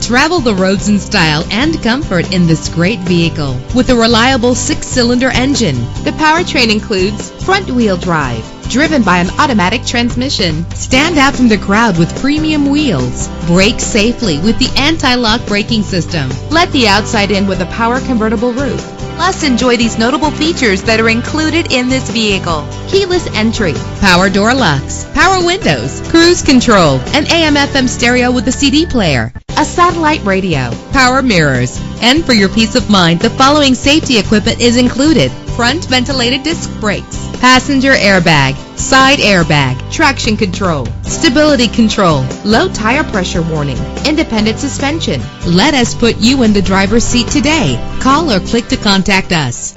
Travel the roads in style and comfort in this great vehicle with a reliable 6-cylinder engine. The powertrain includes front-wheel drive, driven by an automatic transmission. Stand out from the crowd with premium wheels. Brake safely with the anti-lock braking system. Let the outside in with a power convertible roof. Plus, enjoy these notable features that are included in this vehicle: keyless entry, power door locks, power windows, cruise control, an AM/FM stereo with a CD player, a satellite radio, power mirrors. And for your peace of mind, the following safety equipment is included: front ventilated disc brakes, passenger airbag, side airbag, traction control, stability control, low tire pressure warning, independent suspension. Let us put you in the driver's seat today. Call or click to contact us.